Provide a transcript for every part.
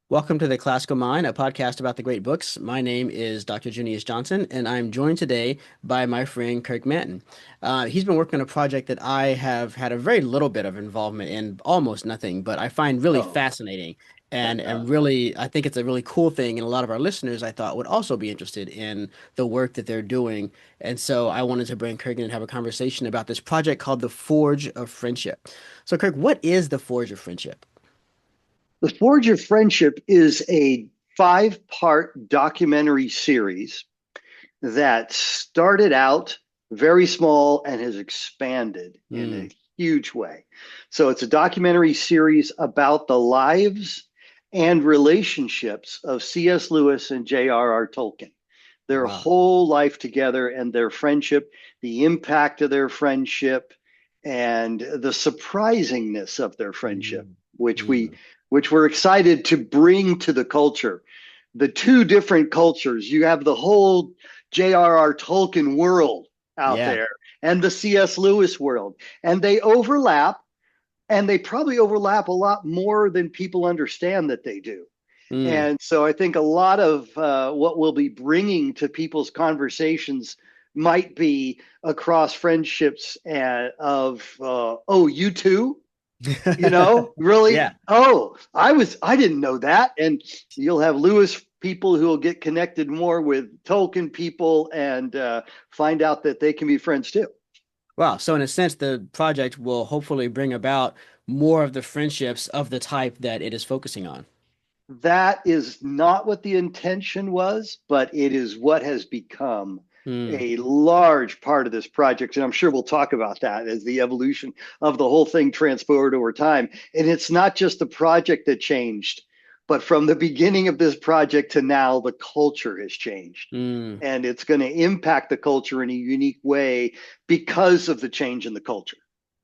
Welcome to the Classical Mind, a podcast about the great books. My name is Dr. Junius Johnson, and I'm joined today by my friend Kirk Manton. He's been working on a project that I have had a very little bit of involvement in, almost nothing, but I find really Oh, fascinating and really, I think it's a really cool thing. And a lot of our listeners, I thought, would also be interested in the work that they're doing. And so I wanted to bring Kirk in and have a conversation about this project called The Forge of Friendship. So, Kirk, what is the Forge of Friendship? The Forge of Friendship is a five-part documentary series that started out very small and has expanded in Hmm. a huge way. So it's a documentary series about the lives and relationships of C.S. Lewis and J.R.R. Tolkien. Their Wow. whole life together and their friendship, the impact of their friendship, and the surprisingness of their friendship, Hmm. which we Hmm. which we're excited to bring to the culture. The two different cultures. You have the whole J.R.R. Tolkien world out Yeah. there and the C.S. Lewis world, and they overlap, and they probably overlap a lot more than people understand that they do. Mm. And so I think a lot of what we'll be bringing to people's conversations might be across friendships oh, you too, really, Yeah. I didn't know that. And you'll have Lewis people who will get connected more with Tolkien people and find out that they can be friends too. Wow. So in a sense, the project will hopefully bring about more of the friendships of the type that it is focusing on. That is not what the intention was, but it is what has become Mm. a large part of this project. And I'm sure we'll talk about that as the evolution of the whole thing transpired over time. And it's not just the project that changed, but from the beginning of this project to now, the culture has changed. Mm. And it's going to impact the culture in a unique way because of the change in the culture.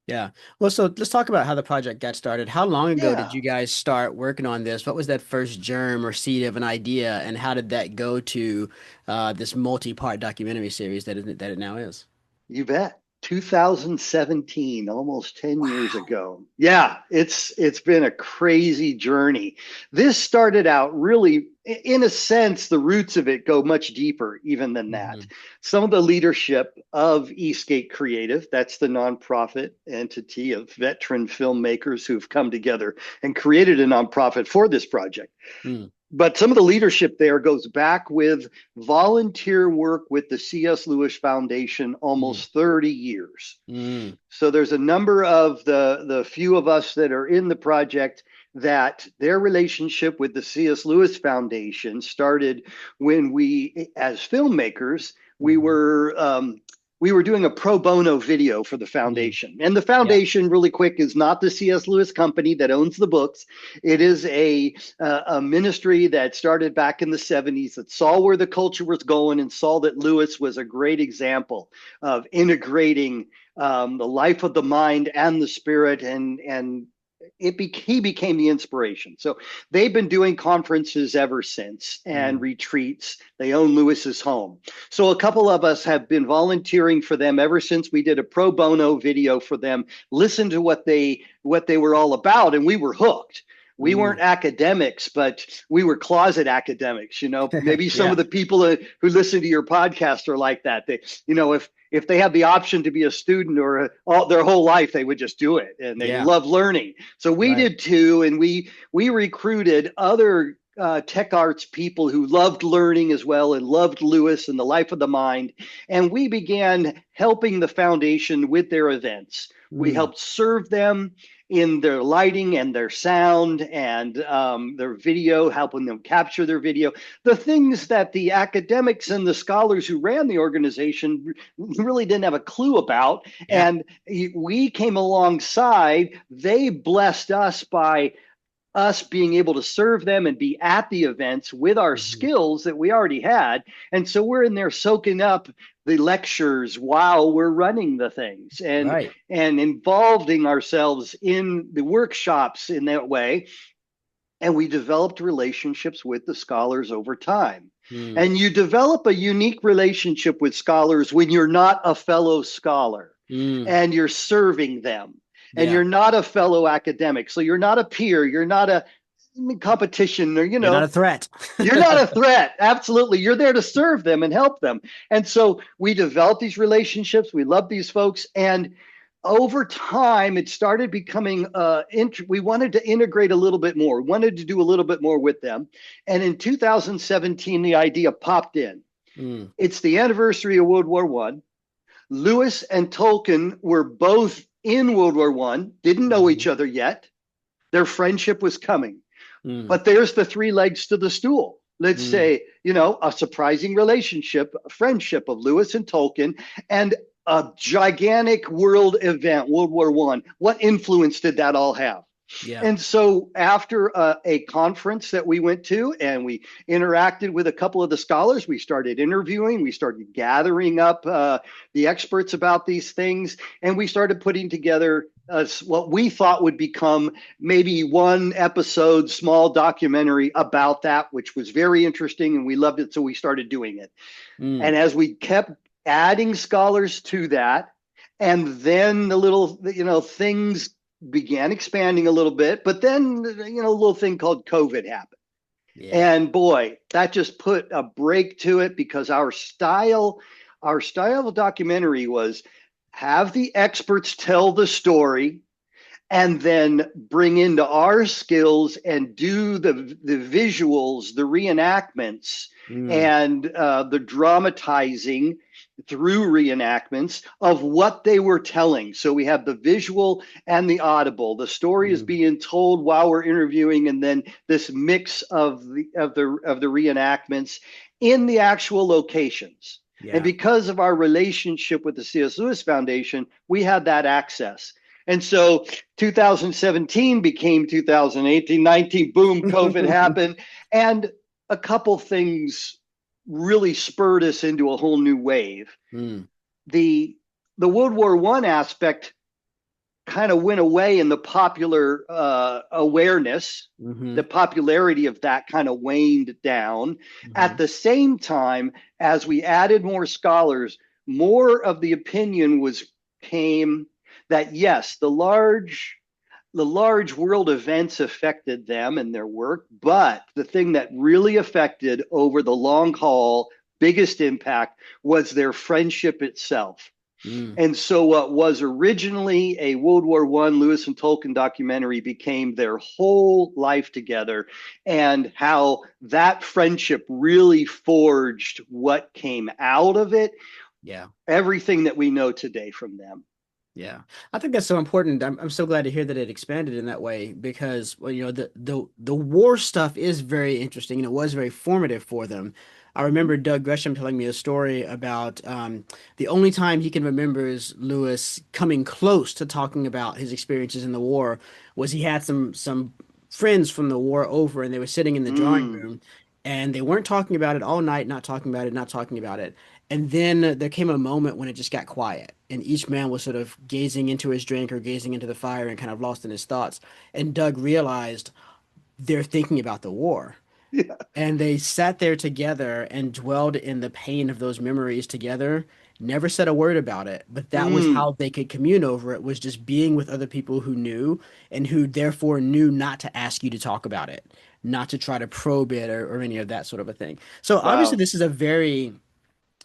Yeah. Well, so let's talk about how the project got started. How long ago did Yeah. you guys start working on this? What was that first germ or seed of an idea, and how did that go to this multi-part documentary series that it now is? You bet. 2017, almost 10 years Wow. ago. Yeah, it's been a crazy journey. This started out really in a sense, the roots of it go much deeper even than that. Hmm. Some of the leadership of Eastgate Creative, that's the nonprofit entity of veteran filmmakers who've come together and created a nonprofit for this project, Mm. but some of the leadership there goes back with volunteer work with the C.S. Lewis Foundation Mm. almost 30 years. Mm. So there's a number of the few of us that are in the project that their relationship with the C.S. Lewis Foundation started when we, as filmmakers, we Hmm. were we were doing a pro bono video for the Mm. foundation. And the Yeah. foundation, really quick, is not the C.S. Lewis company that owns the books. It is a ministry that started back in the 70s that saw where the culture was going and saw that Lewis was a great example of integrating the life of the mind and the spirit, and he became the inspiration. So they've been doing conferences ever since and Mm. retreats. They own Lewis's home. So a couple of us have been volunteering for them ever since we did a pro bono video for them. Listen to what they were all about, and we were hooked. We weren't Mm. academics, but we were closet academics. Maybe some of Yeah. the people who listen to your podcast are like that. If they have the option to be a student or their whole life, they would just do it, and they Yeah. love learning. So we Right. did too, and we recruited other tech arts people who loved learning as well and loved Lewis and the life of the mind. And we began helping the foundation with their events. We Mm. helped serve them in their lighting and their sound and their video, helping them capture their video. The things that the academics and the scholars who ran the organization really didn't have a clue about. Yeah. And we came alongside. They blessed us by us being able to serve them and be at the events with our Hmm. skills that we already had. And so we're in there soaking up the lectures while we're running the things Right. and involving ourselves in the workshops in that way. And we developed relationships with the scholars over time. Mm. And you develop a unique relationship with scholars when you're not a fellow scholar Mm. and you're serving them and Yeah. you're not a fellow academic. So you're not a peer, you're not competition or, You're not a threat. you're not a threat. Absolutely. You're there to serve them and help them. And so we developed these relationships. We love these folks. And over time, it started becoming, we wanted to integrate a little bit more, wanted to do a little bit more with them. And in 2017, the idea popped in. Mm, It's the anniversary of World War One. Lewis and Tolkien were both in World War One, didn't know mhm, each other yet. Their friendship was coming. mm, But there's the three legs to the stool. Let's mm, say, a surprising relationship, a friendship of Lewis and Tolkien, and a gigantic world event, World War One. What influence did that all have? yeah. And so, after a conference that we went to and we interacted with a couple of the scholars, we started interviewing, we started gathering up the experts about these things, and we started putting together what we thought would become maybe one episode, small documentary about that, which was very interesting and we loved it. So, we started doing it. Mm, And as we kept adding scholars to that, and then the little, things began expanding a little bit, but then, a little thing called COVID happened. yeah. And boy, that just put a break to it because our style of documentary was have the experts tell the story and then bring into our skills and do the visuals, the reenactments, Mm, and the dramatizing through reenactments of what they were telling. So we have the visual and the audible. The story is mm, being told while we're interviewing, and then this mix of the reenactments in the actual locations. And yeah. because of our relationship with the C.S. Lewis Foundation, we had that access. And so 2017 became 2018, 19, boom, COVID happened. And a couple things really spurred us into a whole new wave. Mm, The World War One aspect kind of went away in the popular awareness. The mhm, popularity of that kind of waned down. At mhm, the same time, as we added more scholars, more of the opinion was came that yes, the large world events affected them and their work, but the thing that really affected over the long haul, biggest impact was their friendship itself. mm, And so what was originally a World War One Lewis and Tolkien documentary became their whole life together, and how that friendship really forged what came out of it, yeah. everything that we know today from them. Yeah, I think that's so important. I'm so glad to hear that it expanded in that way because, well, the war stuff is very interesting and it was very formative for them. I remember Doug Gresham telling me a story about the only time he can remember is Lewis coming close to talking about his experiences in the war was he had some friends from the war over and they were sitting in the drawing Mm. room and they weren't talking about it all night, not talking about it, not talking about it. And then there came a moment when it just got quiet, and each man was sort of gazing into his drink or gazing into the fire and kind of lost in his thoughts. And Doug realized they're thinking about the war. Yeah. And they sat there together and dwelled in the pain of those memories together, never said a word about it, but that was Mm. how they could commune over it, was just being with other people who knew and who therefore knew not to ask you to talk about it, not to try to probe it or any of that sort of a thing. So obviously Wow. this is a very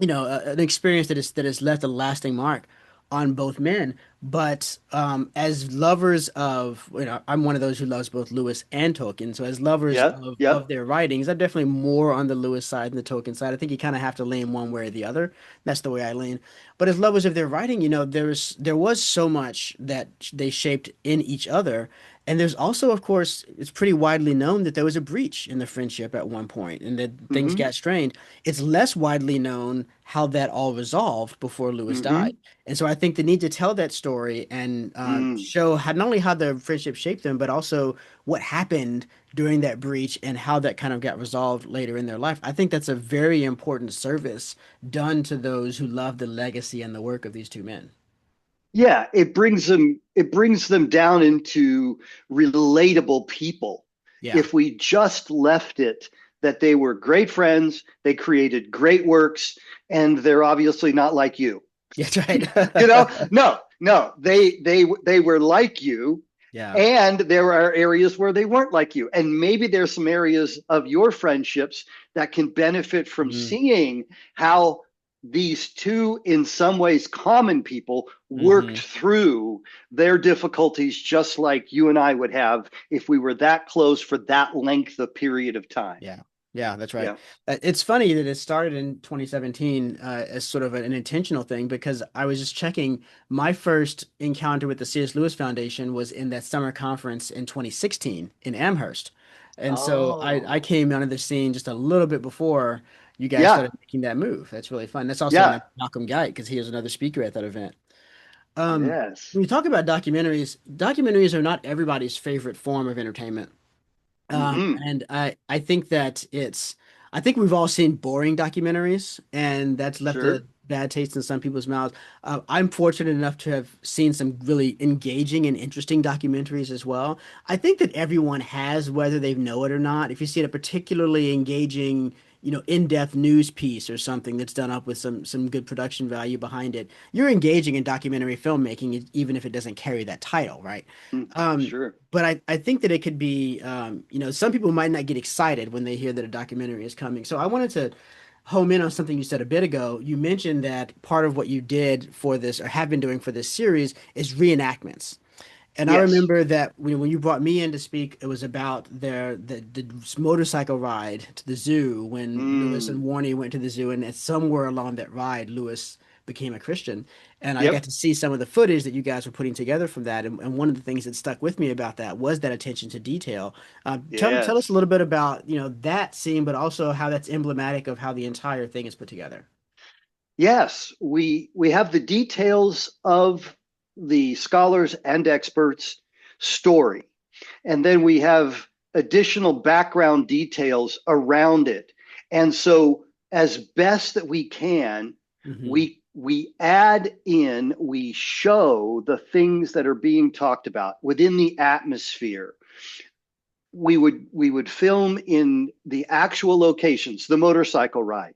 an experience that has left a lasting mark on both men. But as lovers of, I'm one of those who loves both Lewis and Tolkien. So as lovers Yep. of Yep. their writings, I'm definitely more on the Lewis side than the Tolkien side. I think you kind of have to lean one way or the other. That's the way I lean. But as lovers of their writing, there was so much that they shaped in each other. And there's also, of course, it's pretty widely known that there was a breach in the friendship at one point and that things Mm-hmm. got strained. It's less widely known how that all resolved before Lewis Mm-hmm. died. And so I think the need to tell that story and Mm. show how, not only how the friendship shaped them, but also what happened during that breach and how that kind of got resolved later in their life. I think that's a very important service done to those who love the legacy and the work of these two men. Yeah, it brings them down into relatable people. Yeah. If we just left it that they were great friends, they created great works, and they're obviously not like you. Yeah, that's right. No, no, they were like you, Yeah. And there are areas where they weren't like you. And maybe there's some areas of your friendships that can benefit from Mm-hmm. seeing how these two, in some ways, common people worked Mm-hmm. through their difficulties just like you and I would have if we were that close for that length of period of time. Yeah. Yeah, that's right. Yeah. It's funny that it started in 2017 as sort of an intentional thing because I was just checking my first encounter with the C.S. Lewis Foundation was in that summer conference in 2016 in Amherst. And so I Oh, came onto the scene just a little bit before you guys yeah. started making that move. That's really fun. That's also when I Yeah. met Malcolm Guite because he was another speaker at that event. Yes. When you talk about documentaries, documentaries are not everybody's favorite form of entertainment. Hmm. And I think that I think we've all seen boring documentaries, and that's left a Sure. bad taste in some people's mouths. I'm fortunate enough to have seen some really engaging and interesting documentaries as well. I think that everyone has, whether they know it or not. If you see a particularly engaging, in-depth news piece or something that's done up with some good production value behind it, you're engaging in documentary filmmaking, even if it doesn't carry that title, right? Mm, Um, sure. but I think that it could be, some people might not get excited when they hear that a documentary is coming. So I wanted to home in on something you said a bit ago. You mentioned that part of what you did for this or have been doing for this series is reenactments. And I Yes. remember that when you brought me in to speak, it was about the motorcycle ride to the zoo when Lewis Mm. and Warney went to the zoo, and somewhere along that ride, Lewis became a Christian. And I got Yep. to see some of the footage that you guys were putting together from that. And one of the things that stuck with me about that was that attention to detail. Tell us a Yes. little bit about that scene, but also how that's emblematic of how the entire thing is put together. Yes, we have the details of the scholars and experts' story, and then we have additional background details around it. And so, as best that we can, Hmm. we add in, we show the things that are being talked about within the atmosphere. We would film in the actual locations, the motorcycle ride,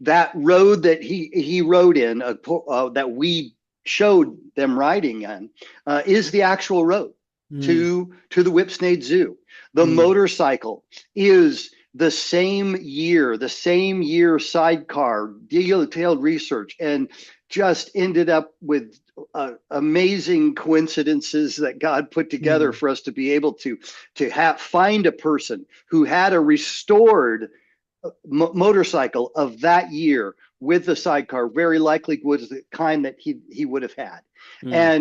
that road that he rode in, that we showed them riding on, is the actual road Mm, to the Whipsnade Zoo. The mm, motorcycle is the same year sidecar, detailed research, and just ended up with amazing coincidences that God put together mm, for us to be able to find a person who had a restored motorcycle of that year with the sidecar. Very likely was the kind that he would have had, mm,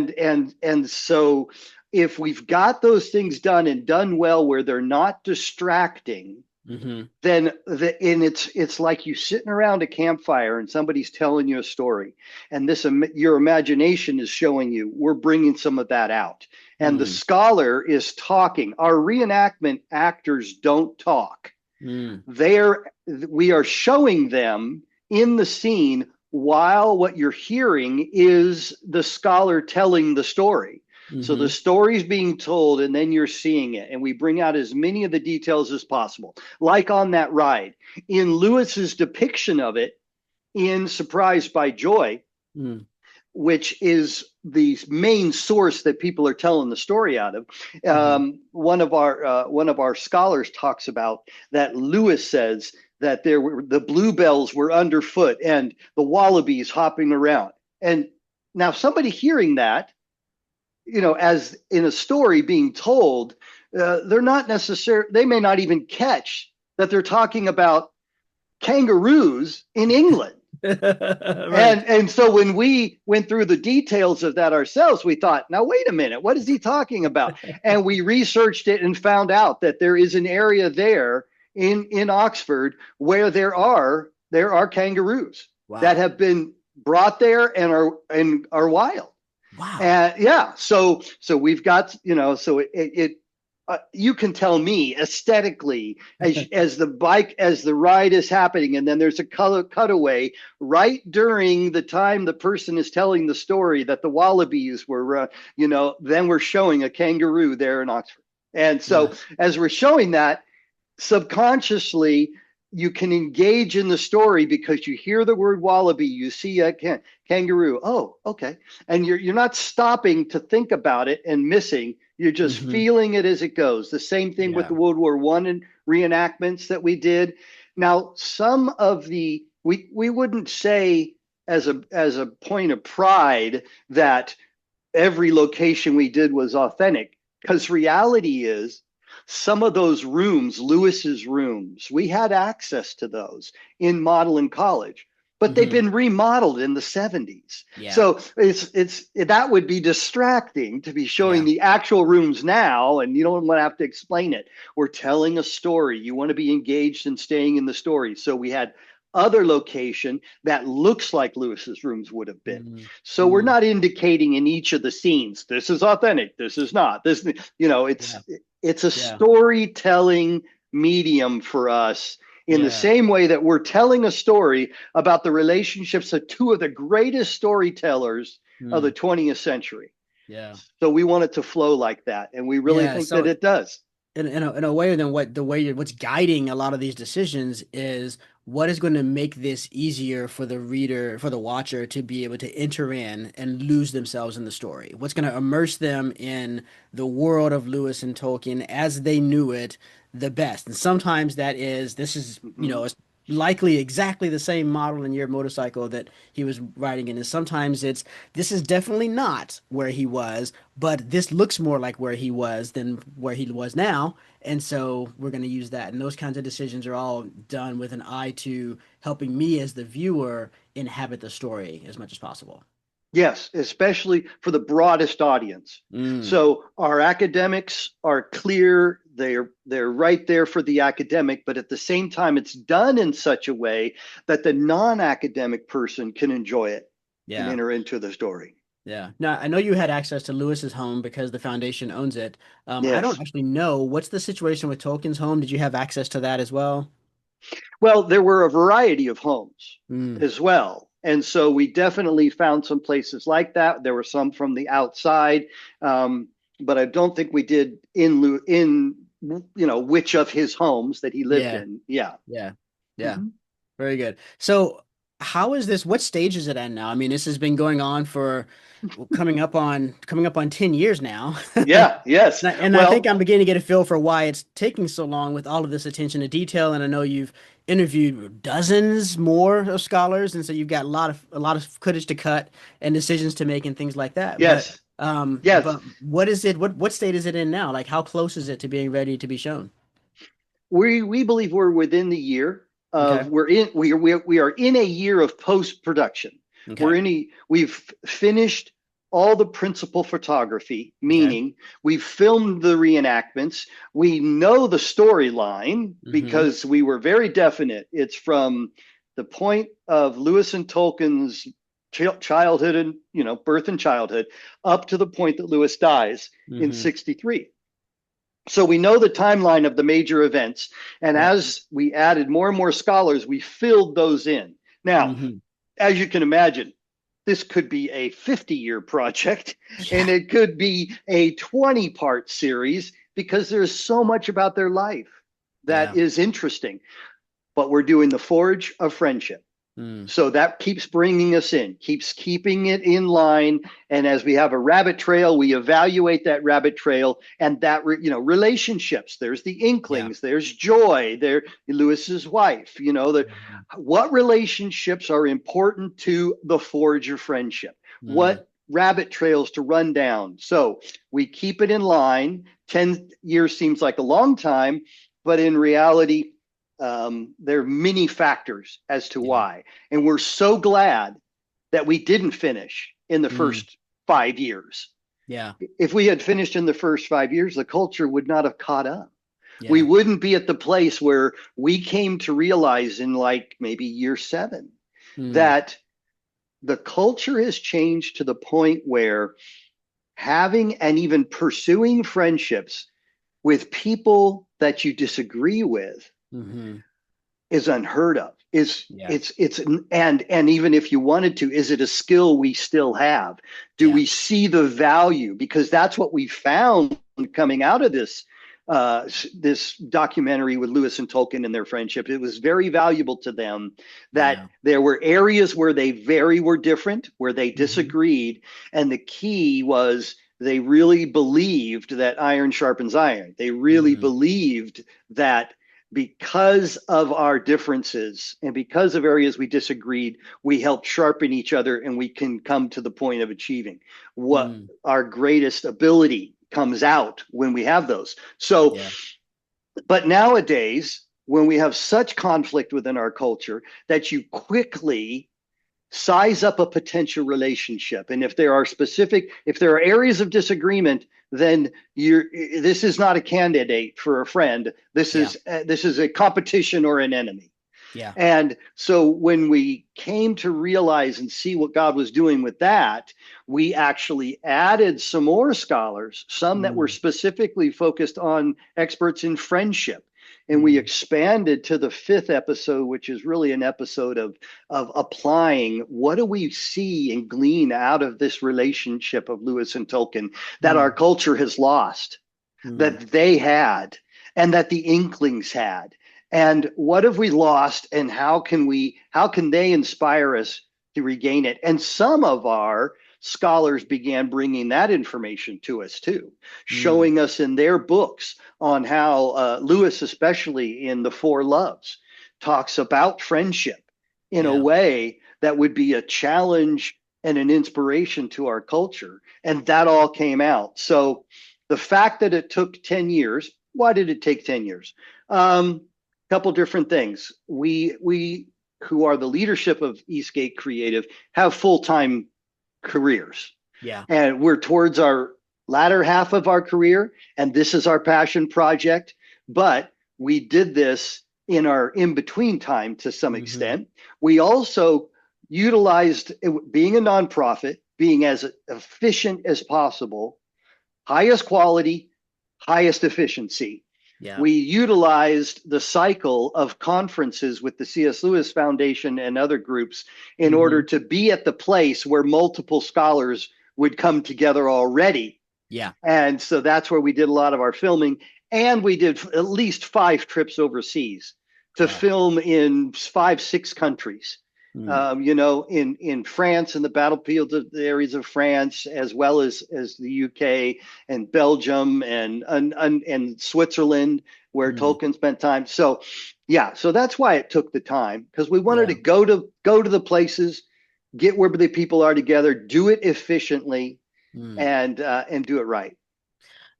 and so if we've got those things done and done well, where they're not distracting, hmm. then and it's like you sitting around a campfire and somebody's telling you a story, and this your imagination is showing you. We're bringing some of that out, and the Mm, scholar is talking. Our reenactment actors don't talk. mm, They're We are showing them in the scene, while what you're hearing is the scholar telling the story. So the hmm. story's being told, and then you're seeing it. And we bring out as many of the details as possible. Like on that ride. In Lewis's depiction of it in Surprised by Joy, Mm, which is the main source that people are telling the story out of. hmm. One of our scholars talks about that Lewis says that the bluebells were underfoot and the wallabies hopping around. And now somebody hearing that, as in a story being told, they're not necessarily, they may not even catch that they're talking about kangaroos in England. Right. And so when we went through the details of that ourselves, we thought, now wait a minute, what is he talking about? And we researched it and found out that there is an area there in Oxford where there are kangaroos that Wow. have been brought there and are wild. Wow. And yeah, so we've got, so you can tell me aesthetically, as the ride is happening, and then there's a color cutaway right during the time the person is telling the story that the wallabies were, then we're showing a kangaroo there in Oxford. And Yeah. so as we're showing that, subconsciously you can engage in the story because you hear the word wallaby, you see a kangaroo. Oh, okay. And you're not stopping to think about it and missing. You're just Hmm. feeling it as it goes. The same thing with Yeah. the World War I reenactments that we did. Now, some of the we wouldn't say as a point of pride that every location we did was authentic, because reality is some of those rooms, Lewis's rooms, we had access to those in Model in College, but they've Hmm. been remodeled in the 70s. Yeah. So it's that would be distracting to be showing Yeah. the actual rooms now, and you don't want to have to explain it. We're telling a story. You want to be engaged in staying in the story. So we had other location that looks like Lewis's rooms would have been. Mm. So we're Mm. not indicating in each of the scenes, this is authentic, this is not. This, Yeah. it's a Yeah. storytelling medium for us in the Yeah. same way that we're telling a story about the relationships of two of the greatest storytellers of the Mm. 20th century. Yeah. So we want it to flow like that, and we really Yeah. think that So it does. in a way, then what's guiding a lot of these decisions is what is going to make this easier for the reader, for the watcher to be able to enter in and lose themselves in the story. What's going to immerse them in the world of Lewis and Tolkien as they knew it the best. And sometimes this is, Mm-hmm. it's likely exactly the same model in your motorcycle that he was riding in. And sometimes this is definitely not where he was, but this looks more like where he was than where he was now. And so we're going to use that. And those kinds of decisions are all done with an eye to helping me as the viewer inhabit the story as much as possible. Yes, especially for the broadest audience. Mm, So our academics are clear, they're right there for the academic, but at the same time it's done in such a way that the non-academic person can enjoy it and yeah. enter into the story. Yeah. Now, I know you had access to Lewis's home because the foundation owns it. I don't Yes. actually know what's the situation with Tolkien's home. Did you have access to that as well? Well, there were a variety of homes Mm, as well. And so we definitely found some places like that. There were some from the outside, but I don't think we did in which of his homes that he lived yeah. in. Yeah. Yeah. Yeah. Mm-hmm. Very good. So, how is this? What stage is it at now? I mean, this has been going on for coming up on 10 years now. Yeah, yes. And I think Well, I'm beginning to get a feel for why it's taking so long with all of this attention to detail. And I know you've interviewed dozens more of scholars, and so you've got a lot of footage to cut and decisions to make and things like that. But yes, but yes. what is it? What state is it in now? Like, how close is it to being ready to be shown? We believe we're within the year Okay. of we are in a year of post production. Okay. We've finished all the principal photography, Okay. meaning we've filmed the reenactments. We know the storyline Mm-hmm. because we were very definite. It's from the point of Lewis and Tolkien's childhood and birth and childhood up to the point that Lewis dies in Mm-hmm. 63. So we know the timeline of the major events. And Yep. as we added more and more scholars, we filled those in. Now, Mm-hmm. as you can imagine, this could be a 50-year project Yeah. and it could be a 20-part series because there's so much about their life that Yeah. is interesting. But we're doing the Forge of Friendship. Mm. So that keeps bringing us in, keeps keeping it in line. And as we have a rabbit trail, we evaluate that rabbit trail and that, relationships. There's the Yeah. Inklings, there's Joy, there, Lewis's wife, Mhm. what relationships are important to the forge of friendship? Mm. What rabbit trails to run down? So we keep it in line. 10 years seems like a long time, but in reality, there are many factors as to Yeah. why. And we're so glad that we didn't finish in the Mm. first 5 years. Yeah. If we had finished in the first 5 years, the culture would not have caught up. We Yeah. wouldn't be at the place where we came to realize in like maybe year 7 Mm. that the culture has changed to the point where having and even pursuing friendships with people that you disagree with Mm-hmm. is unheard of. Is Yeah. it's and even if you wanted to, is it a skill we still have? Do Yeah. we see the value? Because that's what we found coming out of this documentary with Lewis and Tolkien and their friendship. It was very valuable to them that Yeah. there were areas where they were different, where they Mm-hmm. disagreed, and the key was they really believed that iron sharpens iron. They really Mm, believed that because of our differences and because of areas we disagreed, we help sharpen each other and we can come to the point of achieving what mm, our greatest ability comes out when we have those. So, yeah. but nowadays, when we have such conflict within our culture that you quickly size up a potential relationship. And if there are areas of disagreement, then this is not a candidate for a friend. Yeah. This is a competition or an enemy. Yeah. And so when we came to realize and see what God was doing with that, we actually added some more scholars, some that were Mm, specifically focused on experts in friendship. And we mm, expanded to the fifth episode, which is really an episode of applying what do we see and glean out of this relationship of Lewis and Tolkien that our mm, culture has lost, mm, that they had, and that the Inklings had. And what have we lost, and how can they inspire us to regain it? And some of our scholars began bringing that information to us too, mm, showing us in their books on how Lewis, especially in the Four Loves, talks about friendship in a yeah. way that would be a challenge and an inspiration to our culture. And that all came out. So the fact that it took 10 years, why did it take 10 years? Couple different things. We who are the leadership of Eastgate Creative have full-time careers, Yeah. and we're towards our latter half of our career, and this is our passion project. But we did this in our in-between time to some Hmm. extent. We also utilized being a nonprofit, being as efficient as possible, highest quality, highest efficiency. Yeah. We utilized the cycle of conferences with the C.S. Lewis Foundation and other groups in order Hmm. to be at the place where multiple scholars would come together already. Yeah. And so that's where we did a lot of our filming. And we did at least 5 trips overseas to Wow. film in 5, 6 countries. Mm, In France, in the battlefield of the areas of France, as well as the UK and Belgium and Switzerland, where mm, Tolkien spent time. So, yeah, so that's why it took the time, because we wanted to yeah. go to the places, get where the people are together, do it efficiently, Mm. and do it right.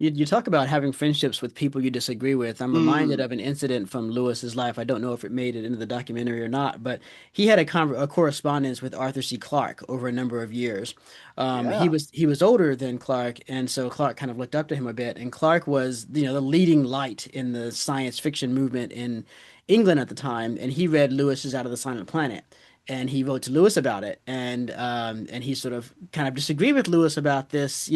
You talk about having friendships with people you disagree with. I'm reminded Mm, of an incident from Lewis's life. I don't know if it made it into the documentary or not, but he had a correspondence with Arthur C. Clarke over a number of years. He yeah. was older than Clarke, and so Clarke kind of looked up to him a bit. And Clarke was, the leading light in the science fiction movement in England at the time. And he read Lewis's Out of the Silent Planet. And he wrote to Lewis about it, and he sort of kind of disagreed with Lewis about this.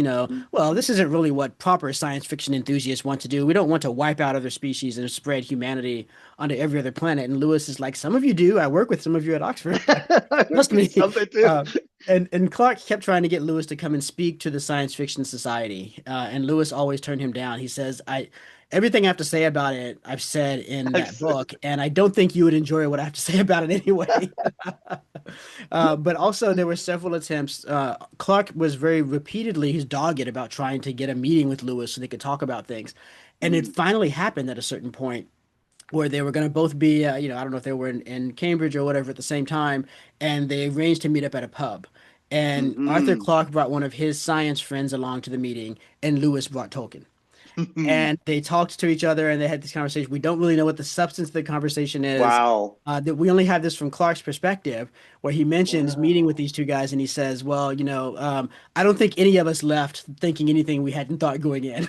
Well, this isn't really what proper science fiction enthusiasts want to do. We don't want to wipe out other species and spread humanity onto every other planet. And Lewis is like, some of you do. I work with some of you at Oxford. I Trust would do me. something too. Uh, and Clark kept trying to get Lewis to come and speak to the Science Fiction Society, and Lewis always turned him down. He says, "I everything I have to say about it, I've said in I've that said, book, and I don't think you would enjoy what I have to say about it anyway." But also, there were several attempts. Clark was very repeatedly, he's dogged about trying to get a meeting with Lewis so they could talk about things. And it mm, finally happened at a certain point where they were going to both be, I don't know if they were in Cambridge or whatever at the same time, and they arranged to meet up at a pub. And Arthur mm, Clarke brought one of his science friends along to the meeting, and Lewis brought Tolkien. mm. And they talked to each other and they had this conversation. We don't really know what the substance of the conversation is. Wow. That we only have this from Clark's perspective, where he mentions meeting with Wow. these two guys and he says, well, I don't think any of us left thinking anything we hadn't thought going in.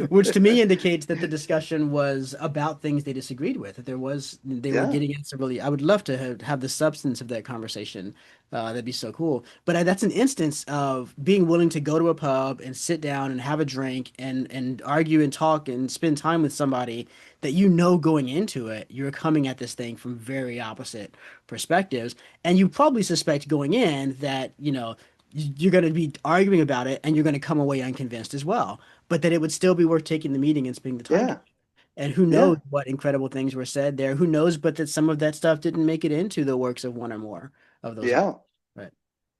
Which to me indicates that the discussion was about things they disagreed with. That they were Yeah. getting into really, I would love to have the substance of that conversation. That'd be so cool. But that's an instance of being willing to go to a pub and sit down and have a drink and argue and talk and spend time with somebody that going into it, you're coming at this thing from very opposite perspectives. And you probably suspect going in that, you're going to be arguing about it and you're going to come away unconvinced as well, but that it would still be worth taking the meeting and spending the time Yeah. together. And who knows Yeah. what incredible things were said there? Who knows, but that some of that stuff didn't make it into the works of one or more of those authors. Yeah. Right.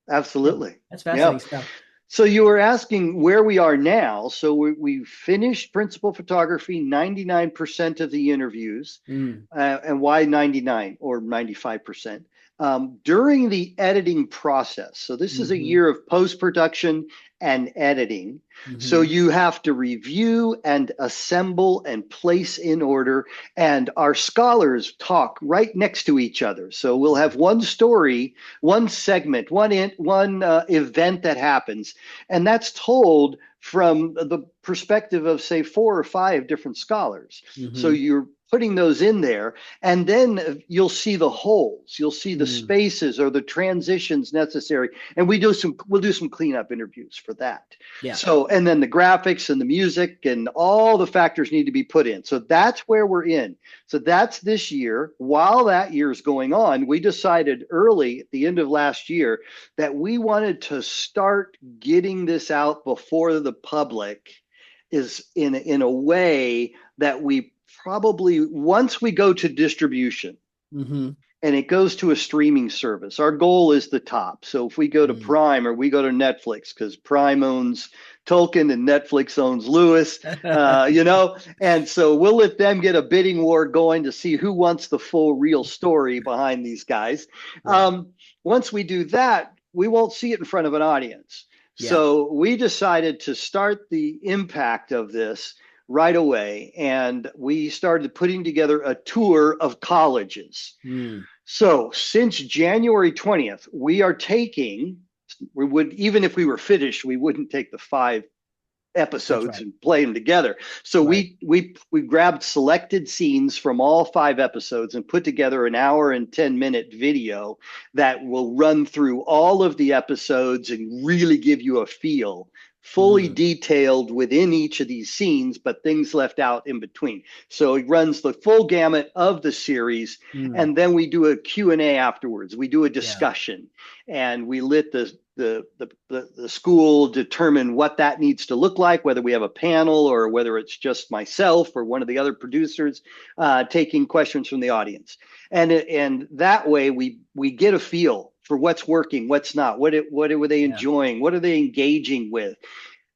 Yeah, Absolutely. that's Yeah. fascinating stuff. So you were asking where we are now. So we finished principal photography, 99% of the interviews. Mm, And why 99 or 95%? During the editing process. So this is a hmm year of post-production and editing. So hmm you have to review and assemble and place in order. And our scholars talk right next to each other. So we'll have one story, one segment, one event that happens, and that's told from the perspective of, say, four or five different scholars. So hmm you're putting those in there, and then you'll see the holes, you'll see the mm, spaces or the transitions necessary, and we'll do some cleanup interviews for that. yeah. So, and then the graphics and the music and all the factors need to be put in. So that's where we're in. So that's this year. While that year is going on, we decided early at the end of last year that we wanted to start getting this out before the public is in a way that we probably, once we go to distribution hmm and it goes to a streaming service, our goal is the top. So if we go to mm. Prime or we go to Netflix, because Prime owns Tolkien and Netflix owns Lewis, and so we'll let them get a bidding war going to see who wants the full real story behind these guys. Yeah. Once we do that, we won't see it in front of an audience. Yeah. So we decided to start the impact of this right away. And we started putting together a tour of colleges. Mm, So since January 20th, we are taking, we would, even if we were finished, we wouldn't take the five that's episodes right. and play them together. So Right. we grabbed selected scenes from all five episodes and put together an hour and 10-minute video that will run through all of the episodes and really give you a feel, fully Mm, detailed within each of these scenes, but things left out in between. So it runs the full gamut of the series, mm, and then we do a Q&A afterwards. We do a yeah. discussion, and we let the school determine what that needs to look like, whether we have a panel or whether it's just myself or one of the other producers taking questions from the audience. And that way we get a feel for what's working, what's not, what were they Yeah. enjoying, what are they engaging with.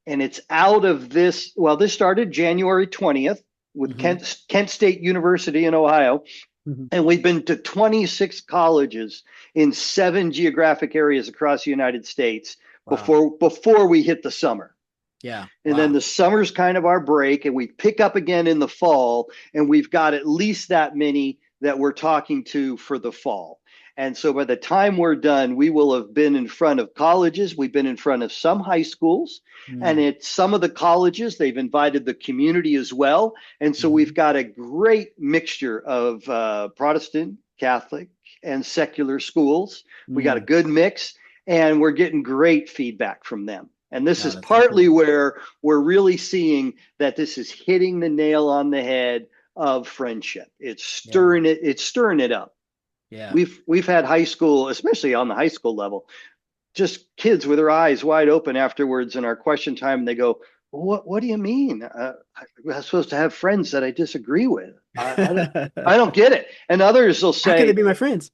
And it's out of this. Well, this started January 20th with hmm Kent State University in Ohio. hmm And we've been to 26 colleges in 7 geographic areas across the United States Wow. before we hit the summer. Yeah. And then Wow. the summer's kind of our break, and we pick up again in the fall, and we've got at least that many that we're talking to for the fall. And so by the time we're done, we will have been in front of colleges. We've been in front of some high schools, and Mm, at some of the colleges, they've invited the community as well. And so hmm we've got a great mixture of Protestant, Catholic, and secular schools. We got a mm. good mix, and we're getting great feedback from them. And this Oh, is that's so partly cool. where we're really seeing that this is hitting the nail on the head of friendship. Yeah. It's stirring it up. Yeah. We've had high school, especially on the high school level, just kids with their eyes wide open afterwards in our question time. And they go, what do you mean? I'm supposed to have friends that I disagree with. I don't get it. And others will How could they say, be my friends?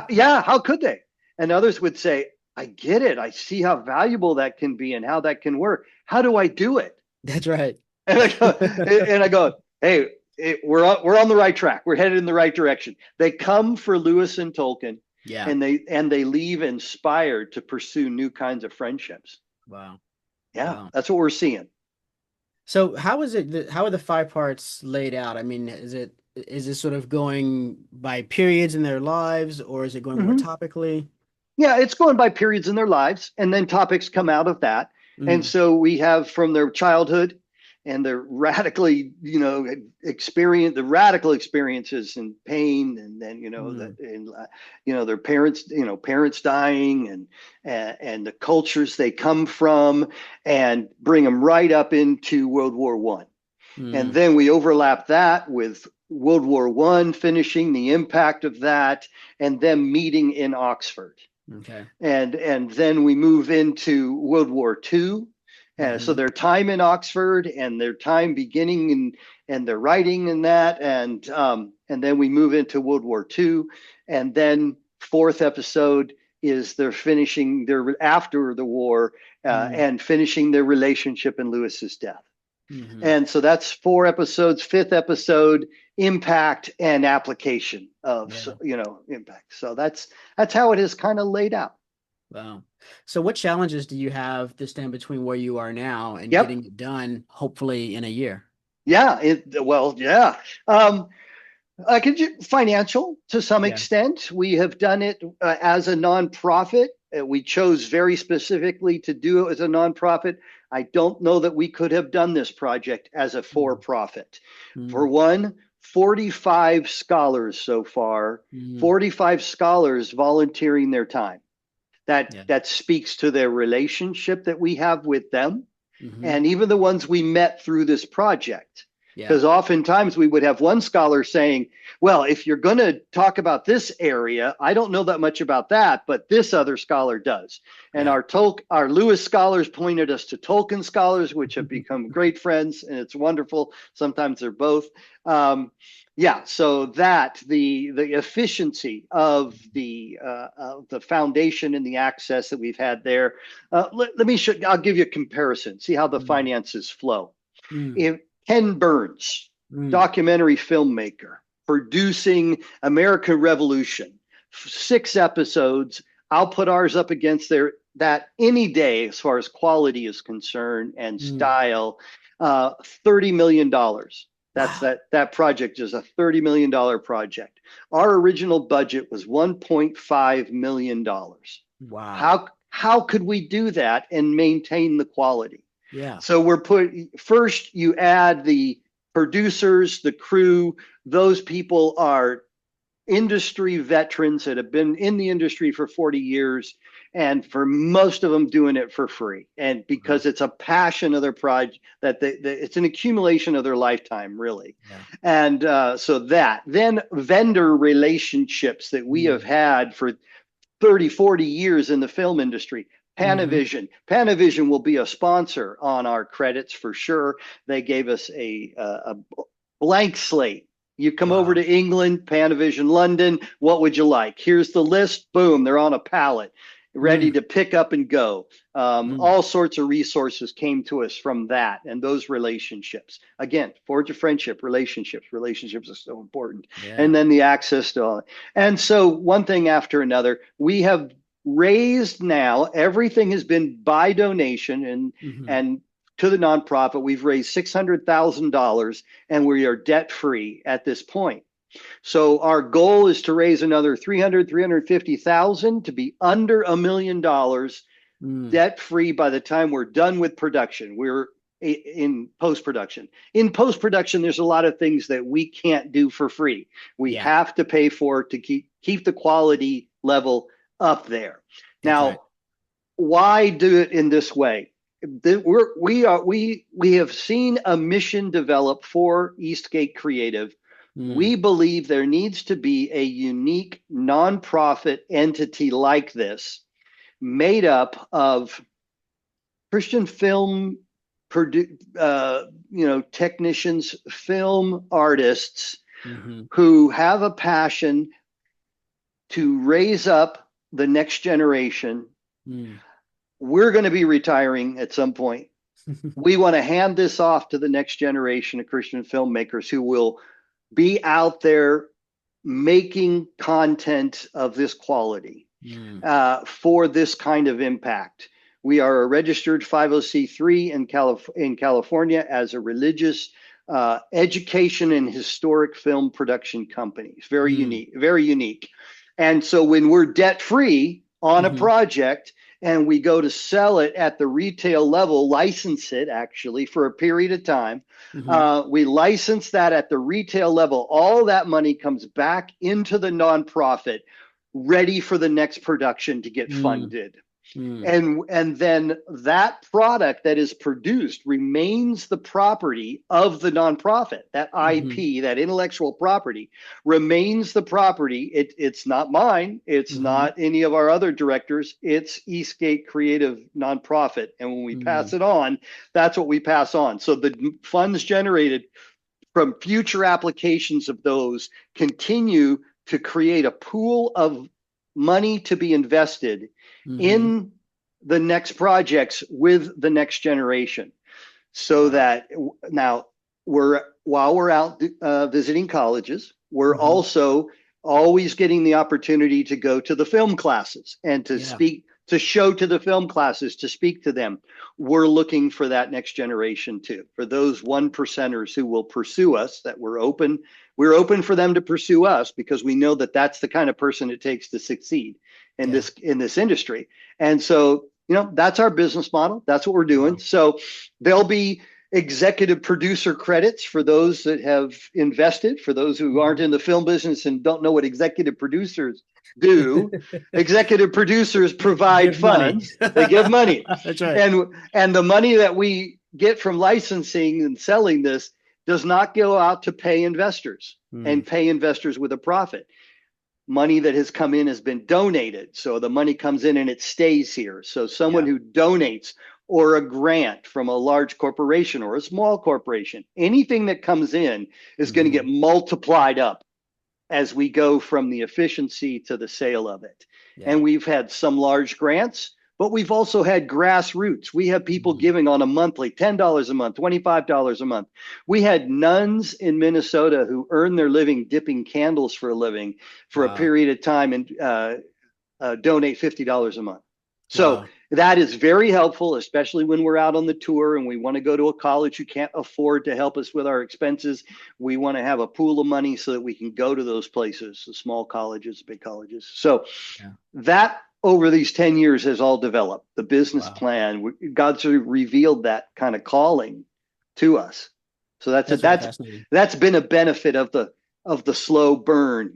yeah, how could they? And others would say, I get it. I see how valuable that can be and how that can work. How do I do it? That's right. And I go, hey, we're on the right track. We're headed in the right direction. They come for Lewis and Tolkien, Yeah. and they leave inspired to pursue new kinds of friendships. Wow. Yeah, Wow. that's what we're seeing. So how is it how are the five parts laid out? I mean, is it sort of going by periods in their lives or is it going more Mhm. topically? Yeah, it's going by periods in their lives, and then topics come out of that. And Mm, so we have from their childhood and their radically, the radical experiences and pain, and then mm, their parents, parents dying, and the cultures they come from, and bring them right up into World War I. And mm, then we overlap that with World War I finishing, the impact of that, and them meeting in Oxford. okay. And then we move into World War II. So hmm their time in Oxford and their time beginning and their writing in that, and then we move into World War II, and then fourth episode is they're finishing their after the war, Mm. and finishing their relationship in Lewis's death. Hmm. And so that's 4 episodes. Fifth episode, impact and application of, Yeah. impact. So that's how it is kind of laid out. Wow. So what challenges do you have to stand between where you are now and Yep. getting it done, hopefully in a year? Yeah. Well, yeah. Financial to some Yeah. extent. We have done it as a nonprofit. We chose very specifically to do it as a nonprofit. I don't know that we could have done this project as a for Mm. profit. For Mm. one, 45 scholars so far, Mm. 45 scholars volunteering their time. That Yeah. that speaks to their relationship that we have with them, Hmm. and even the ones we met through this project. Yeah. Because oftentimes we would have one scholar saying, well, if you're going to talk about this area, I don't know that much about that, but this other scholar does. And Yeah. our Lewis scholars pointed us to Tolkien scholars, which have become great friends, and it's wonderful. Sometimes they're both. Yeah, so that the efficiency of the foundation and the access that we've had there. Let me show. I'll give you a comparison. See how the Mm. finances flow. Mm. If Ken Burns, Mm. documentary filmmaker, producing American Revolution, 6 episodes. I'll put ours up against that any day as far as quality is concerned and Mm. style. $30 million. That's Wow. that project is a $30 million project. Our original budget was $1.5 million. Wow. How could we do that and maintain the quality? Yeah. So first you add the producers, the crew. Those people are industry veterans that have been in the industry for 40 years, and for most of them doing it for free, and Wow. because it's a passion of their project, that it's an accumulation of their lifetime, really. Yeah. And so that then vendor relationships that we have Mm. had for 30, 40 years in the film industry. Hmm. Panavision will be a sponsor on our credits for sure. They gave us a blank slate. You come over Wow. to England, Panavision London, what would you like? Here's the list. Boom, they're on a pallet, ready Mm. to pick up and go. Mm. All sorts of resources came to us from that and those relationships. Again, forge a friendship, relationships. Relationships are so important. And Yeah. then the access to all. And so one thing after another, we have raised now, everything has been by donation Hmm. and to the nonprofit. We've raised $600,000 and we are debt free at this point. So our goal is to raise another 350,000 to be under $1 million Mm. debt free by the time we're done with production. We're in post production. In post production, there's a lot of things that we can't do for free. We Yeah. have to pay for to keep the quality level up there. That's right. Now, why do it in this way? We have seen a mission develop for Eastgate Creative. Mm. We believe there needs to be a unique nonprofit entity like this, made up of Christian film technicians, film artists Hmm. who have a passion to raise up the next generation. Mm. We're going to be retiring at some point. We want to hand this off to the next generation of Christian filmmakers who will be out there making content of this quality Mm. for this kind of impact. We are a registered 50c3 in California as a religious education and historic film production company. It's very Mm. unique, very unique. And so when we're debt free on a Hmm. project and we go to sell it at the retail level, license it actually for a period of time, Hmm. we license that at the retail level. All that money comes back into the nonprofit, ready for the next production to get Mm. funded. Mm. And then that product that is produced remains the property of the nonprofit. That Hmm. IP, that intellectual property, remains the property. It's not mine. It's Hmm. not any of our other directors. It's Eastgate Creative Nonprofit. And when we pass Mm. it on, that's what we pass on. So the funds generated from future applications of those continue to create a pool of money to be invested Hmm. in the next projects with the next generation, so Wow. that now while we're out visiting colleges, we're Hmm. also always getting the opportunity to go to the film classes and to Yeah. speak, to show to the film classes, to speak to them. We're looking for that next generation too, for those one percenters who will pursue us, that we're open for them to pursue us, because we know that that's the kind of person it takes to succeed Yeah. in this industry. And so, that's our business model. That's what we're doing. Wow. So there'll be executive producer credits for those that have invested. For those who aren't Mhm. in the film business and don't know what executive producers do, executive producers provide Give money. funds. They give money. That's right. And the money that we get from licensing and selling this does not go out to pay investors Hmm. and pay investors with a profit. Money that has come in has been donated. So the money comes in and it stays here. So someone Yeah. who donates, or a grant from a large corporation or a small corporation, anything that comes in is going to Hmm. get multiplied up as we go from the efficiency to the sale of it. Yeah. And we've had some large grants, but we've also had grassroots. We have people Mhm. giving on a monthly $10 a month, $25 a month. We had nuns in Minnesota who earn their living dipping candles for a living for a Wow. period of time, and donate $50 a month. So Wow. that is very helpful, especially when we're out on the tour and we want to go to a college who can't afford to help us with our expenses. We want to have a pool of money so that we can go to those places, the small colleges, big colleges. So Yeah. that over these 10 years has all developed. The business Wow. plan, God's revealed that kind of calling to us. So that's a, That's really that's fascinating. that's been a benefit of the slow burn,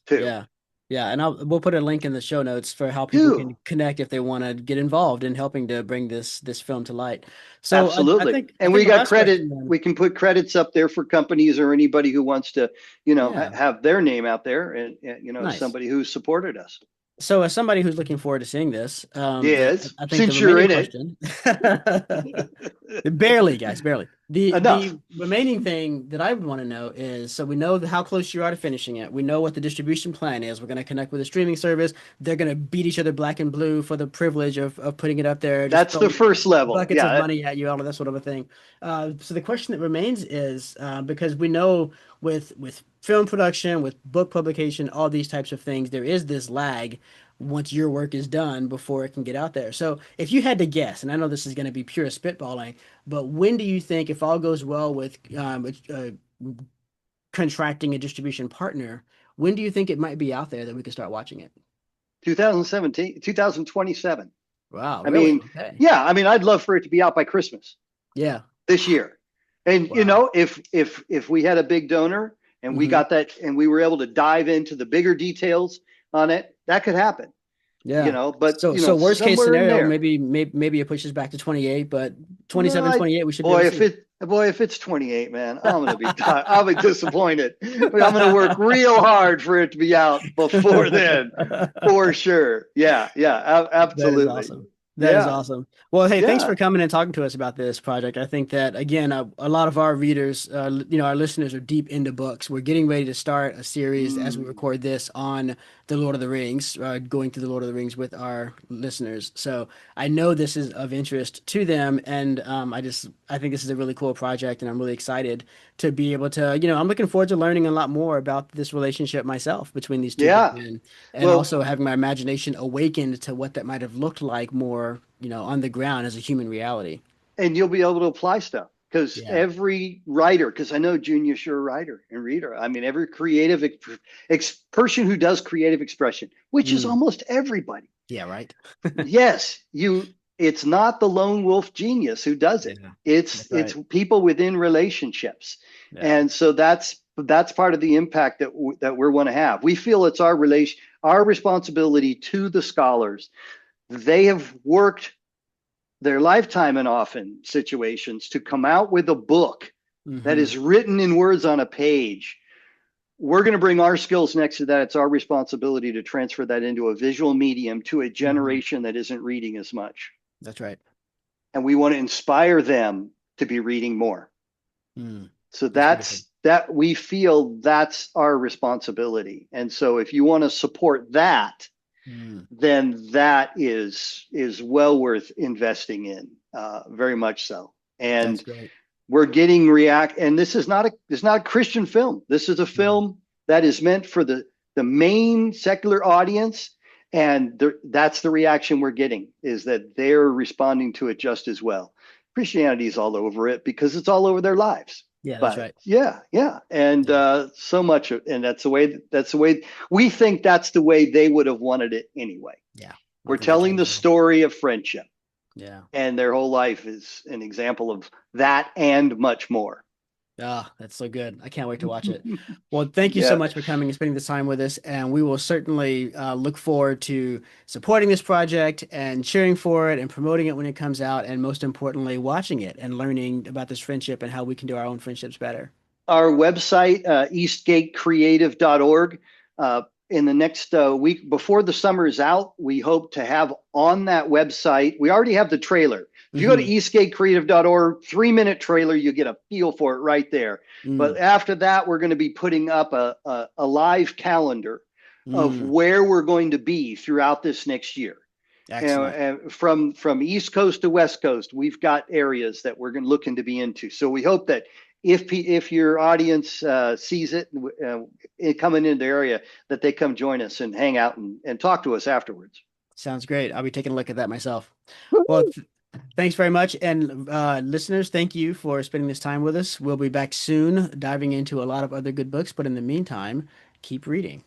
too. Yeah. Yeah. And we'll put a link in the show notes for how people Do can connect if they want to get involved in helping to bring this film to light. So Absolutely. I And think we the got last credit. question then. We can put credits up there for companies or anybody who wants to, Yeah. have their name out there, and as Nice. somebody who's supported us. So, as somebody who's looking forward to seeing this, Yes, I think the since you're remaining in it. question, barely, guys, barely. The Enough. remaining thing that I would want to know is, so we know how close you are to finishing it. We know what the distribution plan is. We're going to connect with a streaming service. They're going to beat each other black and blue for the privilege of putting it up there, just That's the throwing first level. buckets of Yeah. money at you, all of that sort of a thing. So the question that remains is, because we know with film production, with book publication, all these types of things, there is this lag once your work is done before it can get out there. So if you had to guess, and I know this is going to be pure spitballing, but when do you think, if all goes well with contracting a distribution partner, when do you think it might be out there that we can start watching it? 2017, 2027. Wow, I really? mean, Okay. yeah, I mean, I'd love for it to be out by Christmas Yeah. this year. And Wow. if we had a big donor and we Hmm. got that and we were able to dive into the bigger details on it, that could happen. Yeah. But So worst case somewhere in scenario, there. maybe it pushes back to 28, but No, 27, 28, we should be able to see it. boy, if it's 28, man, I'm gonna be I'll be disappointed. But I'm gonna work real hard for it to be out before then, for sure. Yeah, yeah, That is absolutely. awesome. That is Yeah, awesome. Well, hey, thanks for yeah. coming and talking to us about this project. I think that again, a lot of our readers, our listeners are deep into books. We're getting ready to start a series as we Mm. record this on the Lord of the Rings, going through the Lord of the Rings with our listeners. So I know this is of interest to them, and I think this is a really cool project, and I'm really excited to be able to, I'm looking forward to learning a lot more about this relationship myself between these two Yeah. gentlemen and Well, also having my imagination awakened to what that might have looked like more, on the ground as a human reality. and you'll be able to apply stuff, because Yeah. every writer, because I know Junius, you're a writer and reader. I mean, every person who does creative expression, which is Mm. almost everybody. Yeah, right. Yes, it's not the lone wolf genius who does it. Yeah, It's that's it's right. people within relationships. Yeah. And so that's part of the impact that we want to have. We feel it's our responsibility to the scholars. They have worked their lifetime in often situations to come out with a book that Hmm. is written in words on a page. We're going to bring our skills next to that. It's our responsibility to transfer that into a visual medium to a Hmm. generation that isn't reading as much. That's right. And we want to inspire them to be reading more. Mm. So That's beautiful. that we feel that's our responsibility. And so if you want to support that, Mm, then that is well worth investing in, very much so. that's And great. we're getting react, and this is not a Christian film. This is a Mm. film that is meant for the main secular audience, and that's the reaction we're getting, is that they're responding to it just as well. Christianity's all over it because it's all over their lives. Yeah, that's But right. yeah, yeah, and Yeah, so much, and that's the way we think that's the way they would have wanted it anyway. yeah. I We're think that's telling right the as well. story of friendship, Yeah. and their whole life is an example of that and much more. Ah, that's so good. I can't wait to watch it. Well, thank you so Yeah. much for coming and spending this time with us, and we will certainly look forward to supporting this project and cheering for it and promoting it when it comes out, and most importantly, watching it and learning about this friendship and how we can do our own friendships better. Our website, eastgatecreative.org. In the next week before the summer is out, we hope to have on that website. We already have the trailer. If you go to Hmm. eastgatecreative.org, 3 minute trailer, you get a feel for it right there. But Mm, after that, we're going to be putting up a live calendar of mm, where we're going to be throughout this next year. excellent. From East Coast to West Coast, we've got areas that we're going looking to be into. So we hope that if your audience sees it, coming into the area, that they come join us and hang out and talk to us afterwards. Sounds great. I'll be taking a look at that myself. Well, thanks very much. And listeners, thank you for spending this time with us. We'll be back soon, diving into a lot of other good books. But in the meantime, keep reading.